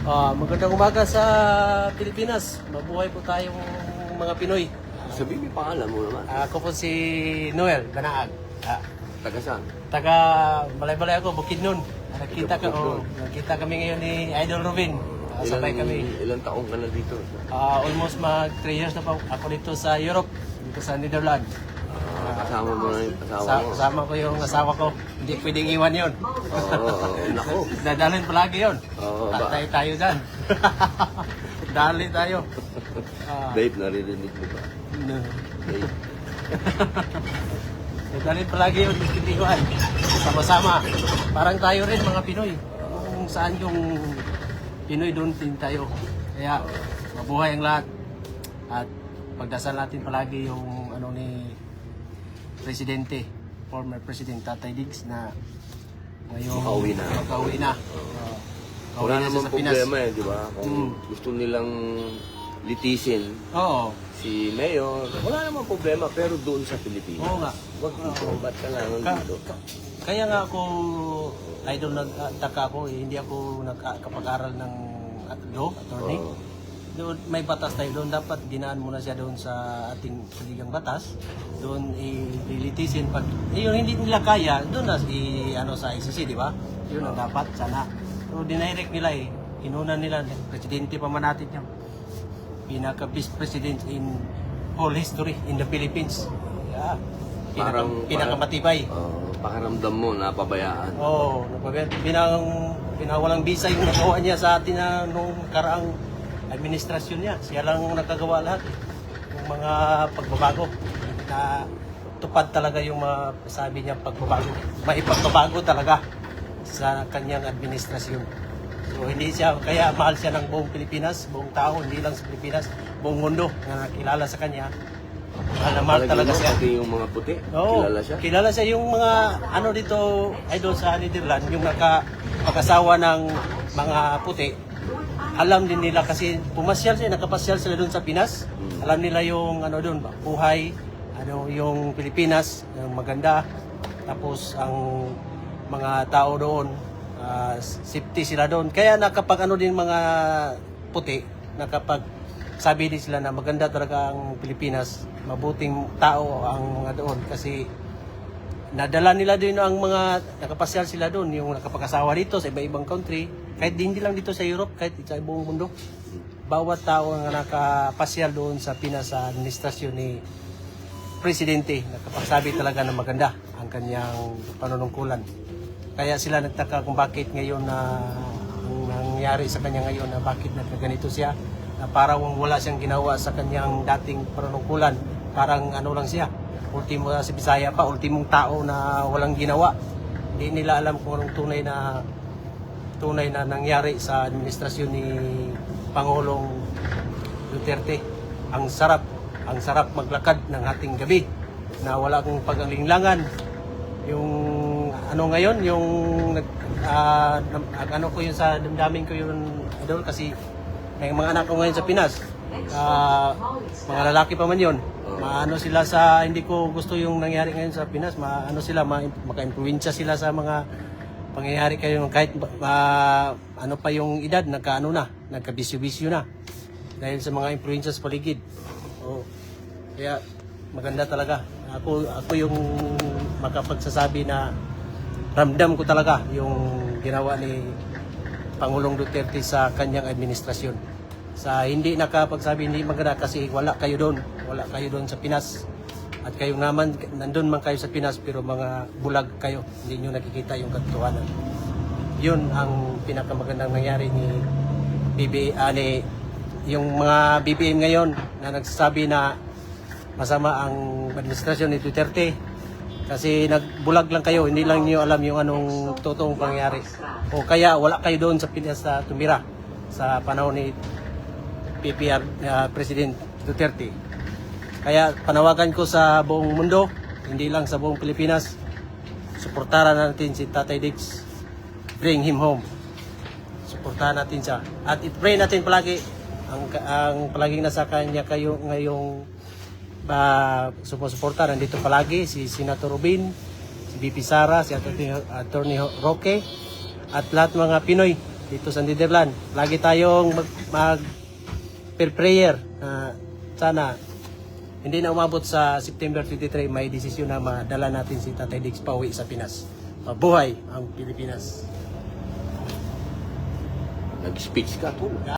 Magandang umaga sa Pilipinas. Mabuhay po tayong mga Pinoy. Sabihin mo yung pangalan mo naman. Ako po si Noel Banaag. Taga saan? Taga Balay-Balay ako, Bukidnon. Bukidnon. Nakita kami ngayon ni Idol Robin. Sabay kami. Ilang taong ka na dito? Almost mag 3 years na po ako dito sa Europe, dito sa Netherlands. Kasama mo na yung asawa mo? Kasama ko yung asawa ko. Hindi pwedeng iwan yun. Nako. Dadalhin palagi yun. Ba? Tayo dyan. Dali tayo. Babe, naririnig mo ba? No. Babe. Dadalhin palagi yun. Hindi iwan. Sama-sama. Parang tayo rin mga Pinoy. Kung saan yung Pinoy, doon din tayo. Kaya mabuhay ang lahat. At pagdasal natin palagi yung ano ni Presidente, former President Tatay Diggs na ngayon makauwi na. Wala naman sa Pinas. problema di ba? Kung gusto nilang litisin Oo. si Mayor, wala naman problema, pero doon sa Pilipinas. Oo nga. Wag dito, ba't ka lang dito? Kaya nga ako, idol, nagtaka ako, hindi ako nagkapag-aral ng law, attorney. Oo. Doon, may batas tayo doon, dapat ginaan muna siya doon sa ating saligang batas. Doon ilitisin pag yung hindi nila kaya, doon na sa ICC, di ba? Yun ang dapat sana. So dinirect nila Kinunan nila, presidente pa man natin yung pinaka-vice president in whole history in the Philippines. Yeah. Pinakamatibay. Pakiramdam mo, napabayaan. Oo, pinawalang bisa yung nagawa niya sa atin na nung karaang administrasyon niya. Siya lang nakagawa lahat. Yung mga pagbabago na tupad talaga yung sabi niya pagbabago. May pagbabago talaga sa kanyang administrasyon. So hindi siya, kaya mahal siya ng buong Pilipinas, buong tao, hindi lang sa Pilipinas, buong mundo na nakilala sa kanya. Mahal talaga siya. Pati yung mga puti, Oo, kilala siya? Kilala siya. Yung mga ano dito, idol sa Netherlands, yung nakapag-asawa ng mga puti, alam din nila kasi nakapasyal sila doon sa Pinas. Alam nila yung ano doon, buhay, yung Pilipinas, yung maganda. Tapos ang mga tao doon, safety sila doon. Kaya nakapag din mga puti, sabi din sila na maganda talaga ang Pilipinas, mabuting tao ang mga doon kasi nadala nila din ang mga nakapasyal sila doon, yung nakapag-asawa dito sa iba-ibang country, kahit hindi lang dito sa Europe, kahit sa buong mundo. Bawat tao ang nakapasyal doon sa Pinas sa administrasyon ni Presidente, nakapagsabi talaga na maganda ang kanyang panunungkulan. Kaya sila nagtaka kung bakit ngayon na ang nangyari sa kanya ngayon na bakit nagkaganito siya, na parang wala siyang ginawa sa kanyang dating panunungkulan. Parang ano lang siya, ultimo sa Bisaya pa, ultimong tao na walang ginawa. Hindi nila alam kung anong tunay na nangyari sa administrasyon ni Pangulong Duterte. Ang sarap maglakad ng ating gabi na wala akong pag-alinglangan. Yung ano ngayon, yung ano ko yun sa damdamin ko yun, idol, kasi may mga anak ko ngayon sa Pinas. Mga lalaki pa man yun. Maano sila sa, hindi ko gusto yung nangyari ngayon sa Pinas, maka-influensya sila sa mga pangyayari kayo kahit ano pa yung edad, nagka-bisyo-bisyo na. Dahil sa mga influensya sa paligid. Kaya maganda talaga. Ako yung makapagsasabi na ramdam ko talaga yung ginawa ni Pangulong Duterte sa kanyang administrasyon. Sa hindi nakapagsabi hindi maganda kasi wala kayo doon sa Pinas. At kayo naman, nandun man kayo sa Pinas pero mga bulag kayo, hindi nyo nakikita yung katotohanan. Yun ang pinakamagandang nangyari ni yung mga BBM ngayon na nagsasabi na masama ang administrasyon ni Duterte kasi nagbulag lang kayo, hindi lang niyo alam yung anong totoong pangyayari. O kaya wala kayo doon sa Pinas na tumira sa panahon ni PPR President Duterte. Kaya panawagan ko sa buong mundo, hindi lang sa buong Pilipinas, suportahan natin si Tatay Diggs. Bring him home. Suportahan natin siya. At i-pray natin palagi ang palaging nasa kanya kayo ngayong sumusuporta. Nandito palagi si Senator Robin, si VP Sara, si Attorney Roque, at lahat mga Pinoy dito sa Netherlands. Lagi tayong mag prayer na sana hindi na umabot sa September 23, may desisyon na madala natin si Tatay Diggs pauwi sa Pinas. Mabuhay ang Pilipinas. Nag-speech ka, tol.